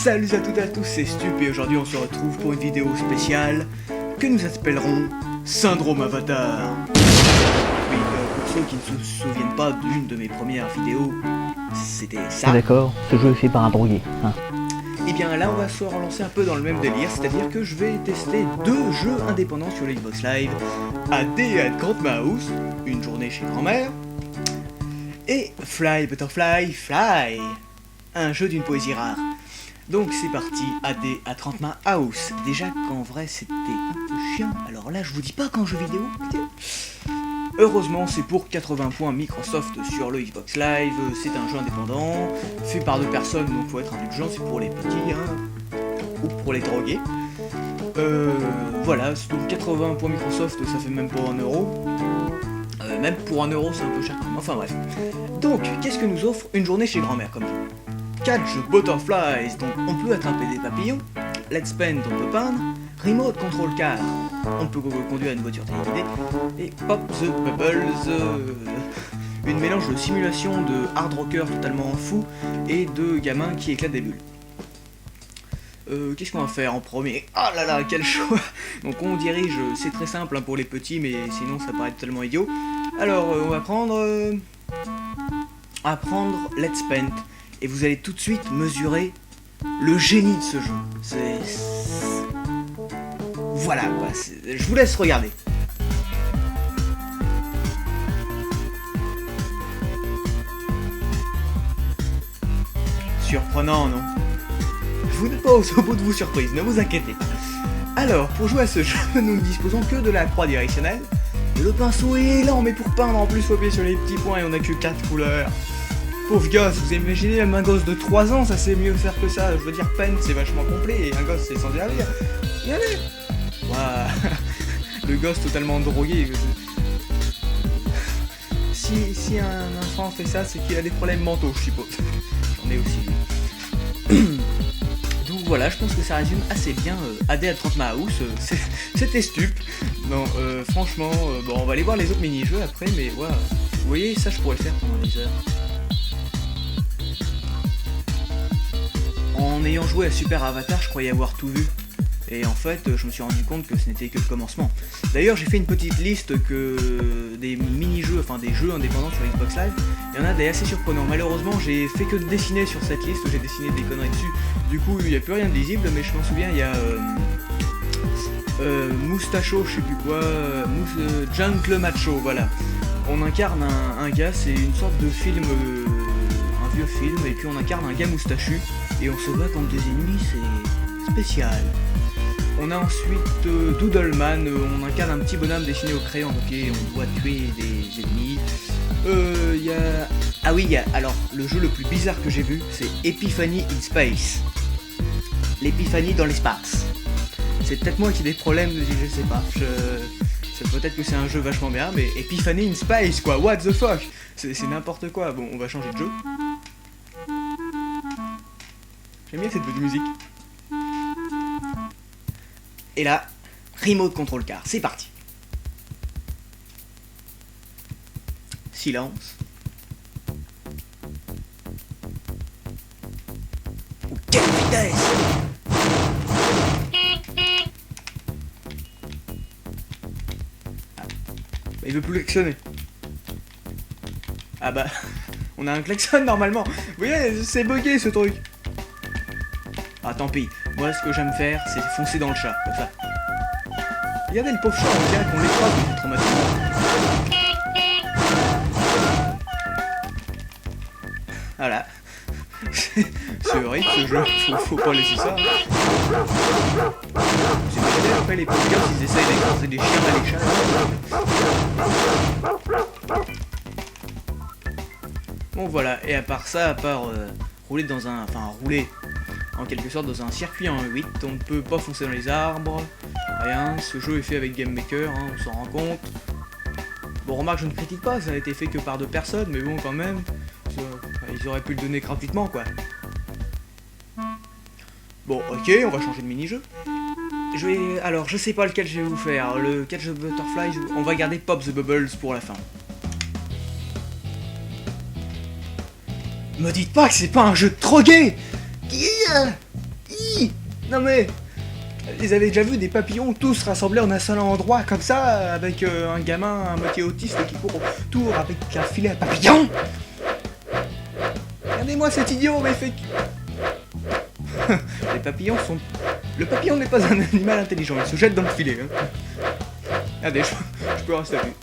Salut à toutes et à tous, c'est Stup et aujourd'hui on se retrouve pour une vidéo spéciale que nous appellerons Syndrome Avatar. Oui, pour ceux qui ne se souviennent pas d'une de mes premières vidéos, c'était ça. Ah d'accord, ce jeu est fait par un drogué. Hein. Et bien là on va se relancer un peu dans le même délire, c'est-à-dire que je vais tester deux jeux indépendants sur Xbox Live, AD at Grandma's, une journée chez grand-mère, et Fly Butterfly Fly, un jeu d'une poésie rare. Donc c'est parti, AD à 30 mains house. Déjà qu'en vrai c'était un peu chiant, alors là je vous dis pas qu'en jeu vidéo. Heureusement c'est pour 80 points Microsoft sur le Xbox Live, c'est un jeu indépendant, fait par deux personnes donc faut être indulgent, c'est pour les petits hein, ou pour les drogués. Voilà, donc 80 points Microsoft ça fait même pas 1 euro. Même pour 1 euro c'est un peu cher quand même, enfin bref. Donc qu'est-ce que nous offre une journée chez grand-mère comme jeu? Catch Butterflies, donc on peut attraper des papillons, Let's Paint, on peut peindre, Remote Control Car, on peut conduire une voiture téléguidée, et Pop the Bubbles, une mélange de simulation de hard rocker totalement fou et de gamins qui éclatent des bulles. Qu'est-ce qu'on va faire en premier? Ah là là, quel choix! Donc on dirige, c'est très simple hein, pour les petits, mais sinon ça paraît tellement idiot. Alors on va prendre Let's Paint. Et vous allez tout de suite mesurer le génie de ce jeu. Voilà quoi, je vous laisse regarder. Surprenant, non? Vous n'êtes pas au bout de vos surprises, ne vous inquiétez pas. Alors, pour jouer à ce jeu, nous ne disposons que de la croix directionnelle. Le pinceau est lent, mais pour peindre en plus, faut appuyer sur les petits points et on a que 4 couleurs. Pauvre gosse, vous imaginez même un gosse de 3 ans, ça sait mieux faire que ça. Je veux dire, Paint c'est vachement complet et un gosse c'est sans servir. Regardez. Waouh. Le gosse totalement drogué. Si un enfant fait ça, c'est qu'il a des problèmes mentaux, je suppose. J'en ai aussi. Donc voilà, je pense que ça résume assez bien AD à 30 House. C'était stup. Non, franchement, bon, on va aller voir les autres mini-jeux après, mais voilà. Vous voyez, ça je pourrais le faire pendant des heures. En ayant joué à Super Avatar, je croyais avoir tout vu. Et en fait, je me suis rendu compte que ce n'était que le commencement. D'ailleurs, j'ai fait une petite liste des mini-jeux, enfin des jeux indépendants sur Xbox Live. Il y en a des assez surprenants. Malheureusement, j'ai fait que de dessiner sur cette liste, j'ai dessiné des conneries dessus. Du coup, il n'y a plus rien de lisible, mais je m'en souviens, il y a Moustacho, je sais plus quoi, Jungle Macho, voilà. On incarne un gars, c'est une sorte de film, un vieux film, et puis on incarne un gars moustachu. Et on se bat contre des ennemis, c'est spécial. On a ensuite Doodleman, on incarne un petit bonhomme dessiné au crayon, ok, on doit tuer des ennemis. Ah oui, alors, le jeu le plus bizarre que j'ai vu, c'est Epiphany in Space. L'épiphanie dans l'espace. C'est peut-être moi qui ai des problèmes, je sais pas. Peut-être que c'est un jeu vachement bien, mais Epiphany in Space, quoi, what the fuck? C'est n'importe quoi. Bon, on va changer de jeu. J'aime bien cette petite musique. Et là, Remote Control Car, c'est parti. Silence. Oh, quelle vitesse! Ah. Bah, il veut plus klaxonner. Ah bah, on a un klaxon normalement. Vous voyez, c'est bugué ce truc. Ah tant pis, moi ce que j'aime faire c'est foncer dans le chat, comme ça. Regardez le pauvre chat, on dirait qu'on l'écrase depuis traumatisme. Voilà. C'est horrible ce jeu, faut pas laisser ça. Vous imaginez après les pauvres gars ils essayent d'écraser des chiens à les chats. Bon voilà, et à part ça, à part rouler dans un... Enfin rouler... En quelque sorte dans un circuit en 8, on ne peut pas foncer dans les arbres, rien, ce jeu est fait avec Game Maker, hein, on s'en rend compte. Bon remarque, je ne critique pas, ça n'a été fait que par 2 personnes, mais bon quand même, ils auraient pu le donner gratuitement quoi. Bon ok, on va changer de mini-jeu. Alors je sais pas lequel je vais vous faire, le Catch the Butterflies, on va garder Pop the Bubbles pour la fin. Me dites pas que c'est pas un jeu de drogué! oui. Non mais... Ils avaient déjà vu des papillons tous rassemblés en un seul endroit, comme ça, avec un gamin à moitié autiste qui court autour avec un filet à papillons. Regardez-moi cet idiot, mais fait... Les papillons sont... Le papillon n'est pas un animal intelligent, il se jette dans le filet. Hein. Regardez, je peux rester à vue.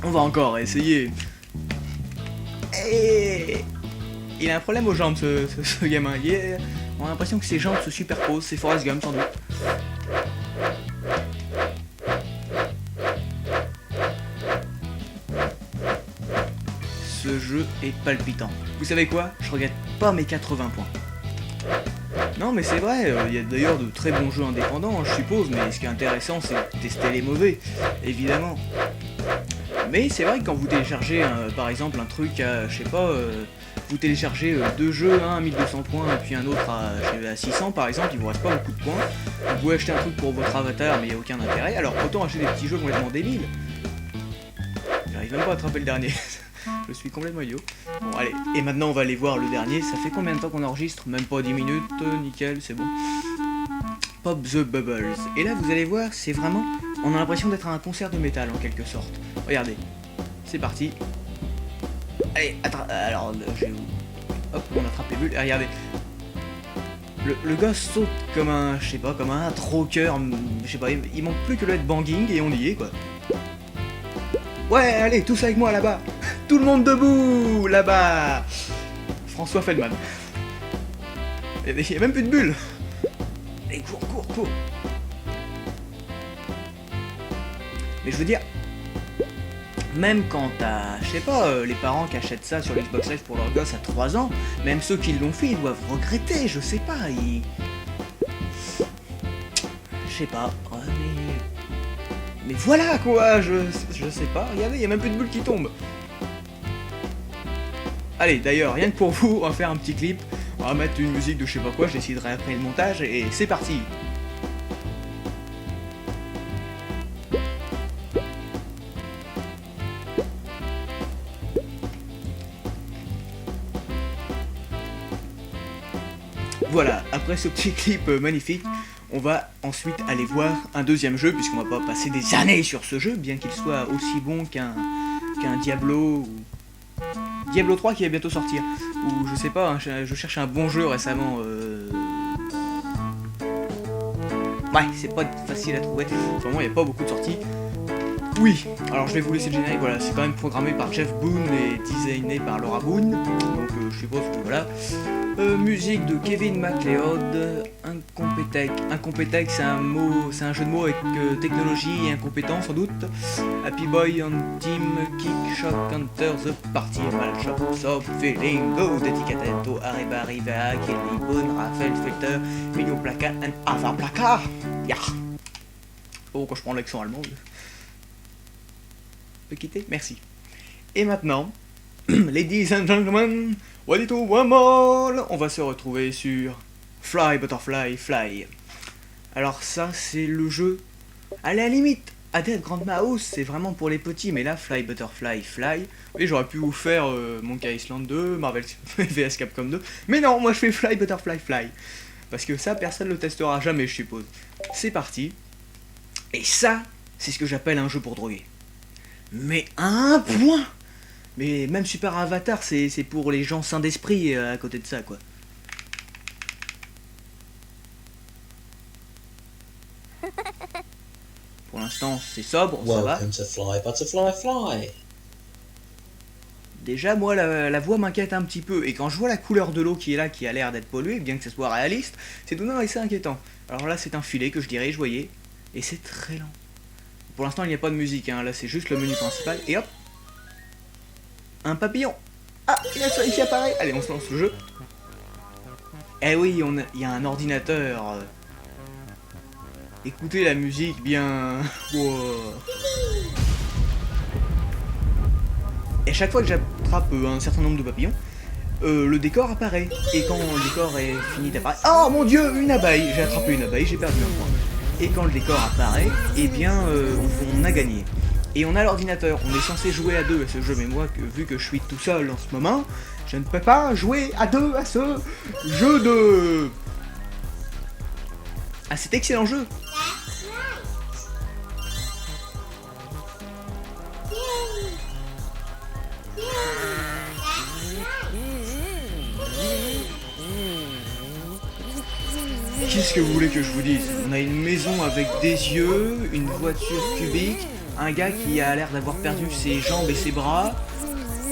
On va encore essayer. Et... Il a un problème aux jambes, ce gamin. On a l'impression que ses jambes se superposent, c'est Forrest Gump sans doute. Ce jeu est palpitant. Vous savez quoi? Je regrette pas mes 80 points. Non mais c'est vrai, il y a d'ailleurs de très bons jeux indépendants, je suppose, mais ce qui est intéressant c'est de tester les mauvais, évidemment. Mais c'est vrai que quand vous téléchargez par exemple un truc à, je sais pas, vous téléchargez deux jeux, un à 1200 points et puis un autre à 600 par exemple, il vous reste pas beaucoup de points. Vous pouvez acheter un truc pour votre avatar mais il n'y a aucun intérêt, alors autant acheter des petits jeux complètement débiles. J'arrive même pas à attraper le dernier. Je suis complètement idiot. Bon allez, et maintenant on va aller voir le dernier. Ça fait combien de temps qu'on enregistre? Même pas 10 minutes, nickel, c'est bon. Pop the Bubbles. Et là vous allez voir, c'est vraiment... On a l'impression d'être à un concert de métal en quelque sorte. Regardez, c'est parti. Allez, alors, hop, on attrape les bulles. Et regardez. Le gosse saute comme un, je sais pas, comme un troqueur, je sais pas, il manque plus que le headbanging et on y est quoi. Ouais, allez, tous avec moi là-bas. Tout le monde debout, là-bas. François Feldman. Il y a même plus de bulles. Allez, cours. Mais je veux dire, même quand t'as, je sais pas, les parents qui achètent ça sur l'Xbox Live pour leur gosse à 3 ans, même ceux qui l'ont fait, ils doivent regretter, je sais pas, je sais pas, mais voilà quoi, je sais pas, regardez, il y a même plus de bulles qui tombent. Allez, d'ailleurs, rien que pour vous, on va faire un petit clip, on va mettre une musique de je sais pas quoi, je déciderai après le montage, et c'est parti. Voilà, après ce petit clip magnifique, on va ensuite aller voir un deuxième jeu, puisqu'on va pas passer des années sur ce jeu, bien qu'il soit aussi bon qu'un Diablo, ou Diablo 3 qui va bientôt sortir, ou je sais pas, hein, je cherche un bon jeu récemment, ouais, c'est pas facile à trouver, en ce moment il n'y a pas beaucoup de sorties. Oui, alors je vais vous laisser le générique, voilà, c'est quand même programmé par Jeff Boone et designé par Laura Boone, donc je suppose que voilà. Musique de Kevin MacLeod, Incompetech c'est un mot, c'est un jeu de mots avec technologie et incompétent sans doute. Happy Boy on Team Kick Shock Counter the Party Mal Shop Sob Feeling Go Dedicated Arriba Kelly Boone Raphaël Felter Million Placa and Ava Placa. Ya. Oh quand je prends l'accent allemand. Peut quitter, merci. Et maintenant, ladies and gentlemen, what it do one more, on va se retrouver sur Fly Butterfly Fly. Alors ça c'est le jeu, à la limite, à Dead Grandma House c'est vraiment pour les petits, mais là Fly Butterfly Fly, oui j'aurais pu vous faire Monkey Island 2, Marvel vs Capcom 2, mais non moi je fais Fly Butterfly Fly, parce que ça personne ne le testera jamais je suppose. C'est parti, et ça c'est ce que j'appelle un jeu pour droguer. Mais à un point. Mais même Super Avatar, c'est pour les gens sains d'esprit à côté de ça, quoi. Pour l'instant, c'est sobre, ça va. Welcome to Fly Butterfly Fly. Déjà, moi, la voix m'inquiète un petit peu. Et quand je vois la couleur de l'eau qui est là, qui a l'air d'être polluée, bien que ce soit réaliste, c'est tout de même assez inquiétant. Alors là, c'est un filet que je dirige, voyez. Et c'est très lent. Pour l'instant, il n'y a pas de musique, hein. Là, c'est juste le menu principal. Et hop, un papillon. Ah, il a ça ici apparaît. Allez, on se lance le jeu. Eh oui, il y a un ordinateur. Écoutez la musique bien. Wow. Et à chaque fois que j'attrape un certain nombre de papillons, le décor apparaît. Et quand le décor est fini d'apparaître... Oh mon dieu, une abeille. J'ai attrapé une abeille, j'ai perdu un point. Et quand le décor apparaît, eh bien, on a gagné. Et on a l'ordinateur, on est censé jouer à deux à ce jeu, mais moi, vu que je suis tout seul en ce moment, je ne peux pas jouer à deux à ce jeu de... à cet excellent jeu. Qu'est-ce que vous voulez que je vous dise? On a une maison avec des yeux, une voiture cubique, un gars qui a l'air d'avoir perdu ses jambes et ses bras,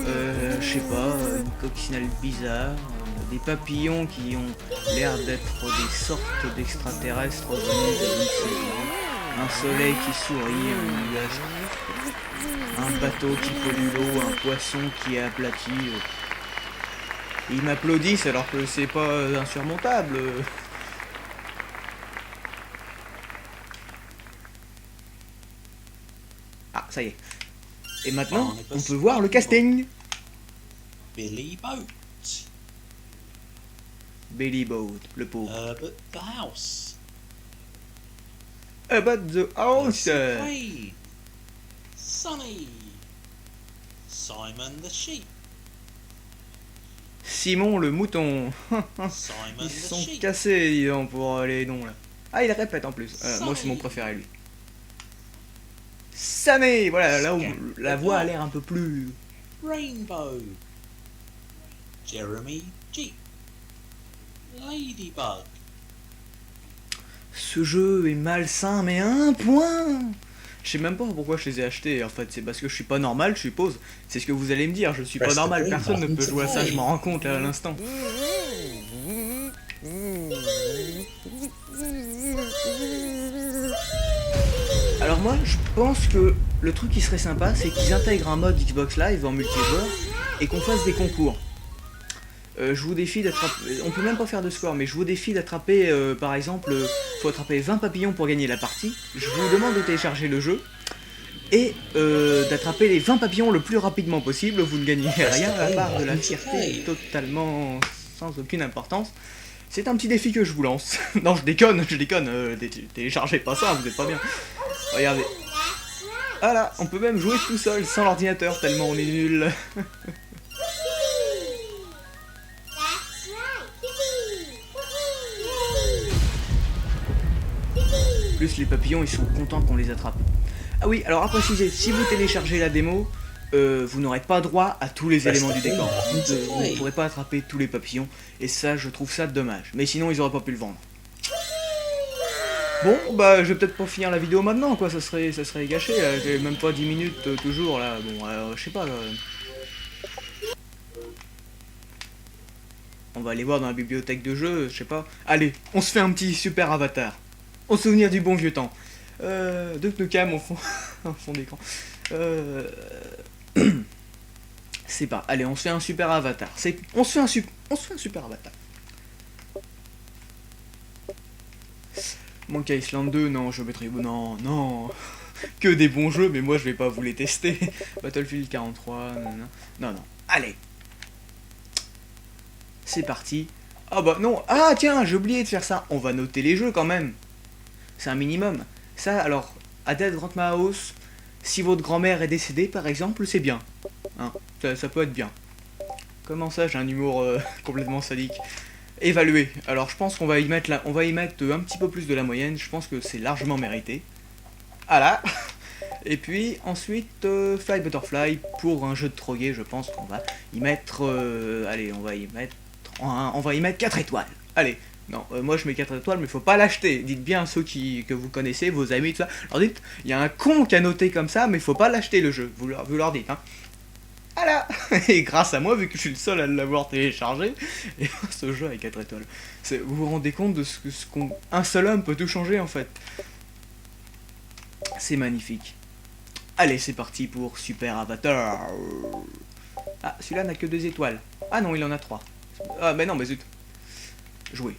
je sais pas, une coccinelle bizarre, des papillons qui ont l'air d'être des sortes d'extraterrestres venus de je ne sais où, un soleil qui sourit, un nuage, un bateau qui pollue l'eau, un poisson qui est aplati. Ils m'applaudissent alors que c'est pas insurmontable. Ah, ça y est. Et maintenant, on peut voir le casting. Billy Boat. Billy Boat, le pauvre. Herbert the House. About the house. Quaid. Sonny. Simon the Sheep. Simon le mouton. Simon Ils the sont Sheep. cassés, dis donc, pour les noms là. Ah, il répète en plus. Moi, c'est mon préféré, lui. Samé, voilà, là où la voix a l'air un peu plus... Rainbow. Jeremy Jeep. Ladybug. Ce jeu est malsain, mais à un point. Je sais même pas pourquoi je les ai achetés, en fait. C'est parce que je suis pas normal, je suppose. C'est ce que vous allez me dire, je suis pas Press the normal. green Personne ne button peut to jouer à ça, play. je m'en rends compte là à l'instant. Alors moi, je pense que le truc qui serait sympa, c'est qu'ils intègrent un mode Xbox Live en multijoueur et qu'on fasse des concours. Je vous défie d'attraper... On peut même pas faire de score, mais je vous défie d'attraper, par exemple, faut attraper 20 papillons pour gagner la partie. Je vous demande de télécharger le jeu et d'attraper les 20 papillons le plus rapidement possible. Vous ne gagnez rien à part de la fierté totalement sans aucune importance. C'est un petit défi que je vous lance. Non, je déconne. Téléchargez pas ça, vous êtes pas bien. Regardez. Voilà, on peut même jouer tout seul, sans l'ordinateur, tellement on est nul. Plus les papillons, ils sont contents qu'on les attrape. Ah oui, alors à préciser, si vous téléchargez la démo, vous n'aurez pas droit à tous les éléments du décor. Vous ne pourrez pas attraper tous les papillons, et ça, je trouve ça dommage. Mais sinon, ils auraient pas pu le vendre. Bon, bah, je vais peut-être pas finir la vidéo maintenant, quoi, ça serait gâché, là. J'ai même pas 10 minutes, toujours, là. Bon, je sais pas, là. On va aller voir dans la bibliothèque de jeux, je sais pas. Allez, on se fait un petit super avatar. Au souvenir du bon vieux temps. Duke Nukem au fond, en fond d'écran. C'est pas. Allez, on se fait un super avatar. On se fait un super avatar. Monkey Island 2, non, je mettrai... Non. Que des bons jeux, mais moi je vais pas vous les tester. Battlefield 43, non. Allez. C'est parti. Ah bah non. Ah tiens, j'ai oublié de faire ça. On va noter les jeux quand même. C'est un minimum. Ça, alors, à Dead Grand Mouse, si votre grand-mère est décédée, par exemple, c'est bien. Hein, ça peut être bien. Comment ça, j'ai un humour complètement sadique. Évaluer. Alors, je pense qu'on va y mettre un petit peu plus de la moyenne. Je pense que c'est largement mérité. Voilà. Et puis, ensuite, Fly Butterfly, pour un jeu de drogué, je pense qu'on va y mettre... allez, on va y mettre 4 étoiles. Allez. Non, moi je mets 4 étoiles, mais faut pas l'acheter. Dites bien à ceux que vous connaissez, vos amis, tout ça. Alors dites, il y a un con qui a noté comme ça, mais faut pas l'acheter le jeu. Vous leur dites, hein. Voilà. Et grâce à moi, vu que je suis le seul à l'avoir téléchargé, et ce jeu a 4 étoiles. Vous vous rendez compte de un seul homme peut tout changer en fait. C'est magnifique. Allez, c'est parti pour Super Avatar. Ah, celui-là n'a que 2 étoiles. Ah non, il en a 3. Ah, mais non, mais zut. Jouer.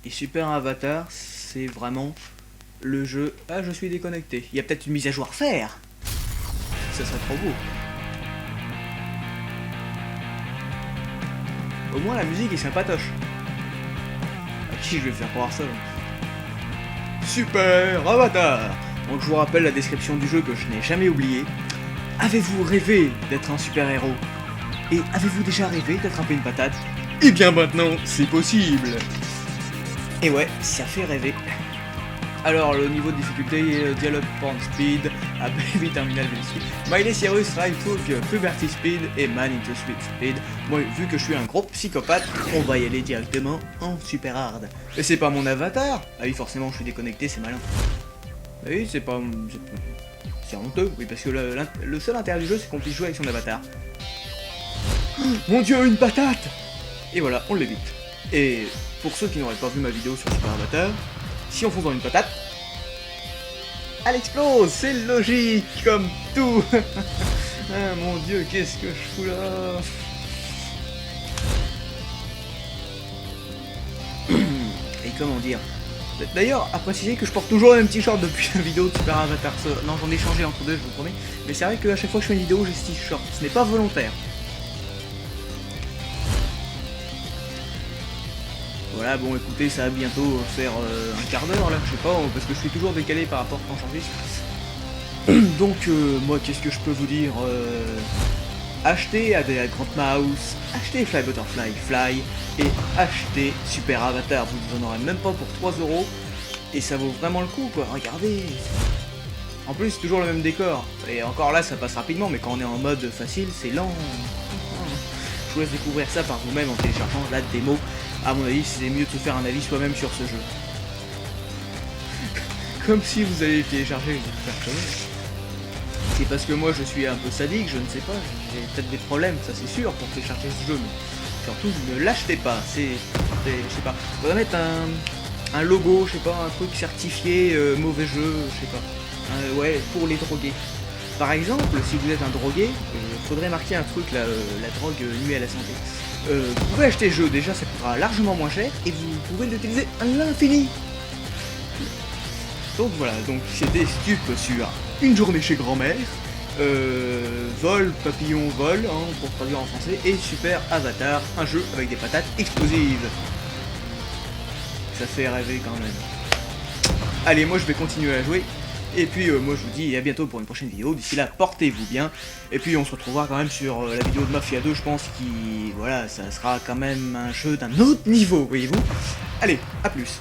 Et Super Avatar, c'est vraiment le jeu... Ah, je suis déconnecté. Il y a peut-être une mise à jour à faire. Ça serait trop beau. Au moins, la musique est sympatoche. À qui je vais faire croire ça? Super Avatar. Donc je vous rappelle la description du jeu que je n'ai jamais oublié. Avez-vous rêvé d'être un super-héros? Et avez-vous déjà rêvé d'attraper une patate? Eh bien maintenant, c'est possible. Et ouais, ça fait rêver. Alors, le niveau de difficulté, Dialogue Porn Speed, à Baby Terminal Velocity, Miley Cyrus, Right Hook, Puberty Speed et Man into Sweet Speed. Moi, vu que je suis un gros psychopathe, on va y aller directement en super hard. Et c'est pas mon avatar? Ah oui, forcément, je suis déconnecté, c'est malin. Ah oui, c'est pas... C'est honteux, oui, parce que le seul intérêt du jeu, c'est qu'on puisse jouer avec son avatar. Mon dieu, une patate! Et voilà, on l'évite. Et pour ceux qui n'auraient pas vu ma vidéo sur Super Avatar, si on fonce dans une patate, elle explose, c'est logique, comme tout. Ah mon dieu, qu'est-ce que je fous là? Et comment dire? D'ailleurs, à préciser que je porte toujours le même t-shirt depuis la vidéo de Super Avatar. Non, j'en ai changé entre deux, je vous promets. Mais c'est vrai qu'à chaque fois que je fais une vidéo, j'ai ce t-shirt. Ce n'est pas volontaire. Voilà, bon écoutez, ça va bientôt faire un quart d'heure là, je sais pas, parce que je suis toujours décalé par rapport quand j'enregistre. Donc moi qu'est-ce que je peux vous dire, achetez AD Grand Mouse, achetez Fly Butterfly Fly et achetez Super Avatar, vous en aurez même pas pour 3 €, et ça vaut vraiment le coup quoi, regardez. En plus c'est toujours le même décor, et encore là ça passe rapidement, mais quand on est en mode facile c'est lent. Je vous laisse découvrir ça par vous-même en téléchargeant la démo. À mon avis, c'est mieux de se faire un avis soi-même sur ce jeu. Comme si vous allez télécharger et vous faire soi-même. C'est parce que moi je suis un peu sadique, je ne sais pas, j'ai peut-être des problèmes, ça c'est sûr, pour télécharger ce jeu, mais surtout ne l'achetez pas, je sais pas, on va mettre un logo, je sais pas, un truc certifié, mauvais jeu, je sais pas, ouais, pour les drogués. Par exemple, si vous êtes un drogué, faudrait marquer un truc là, la drogue nuit à la santé. Vous pouvez acheter le jeu, déjà ça coûtera largement moins cher et vous pouvez l'utiliser à l'infini. Donc voilà, donc c'était Stup sur Une journée chez grand-mère, Vol, Papillon, Vol, hein, pour traduire en français, et Super Avatar, un jeu avec des patates explosives. Ça fait rêver quand même. Allez, moi je vais continuer à jouer. Et puis moi je vous dis à bientôt pour une prochaine vidéo, d'ici là portez-vous bien, et puis on se retrouvera quand même sur la vidéo de Mafia 2 je pense, qui, voilà, ça sera quand même un jeu d'un autre niveau, voyez-vous. Allez, à plus.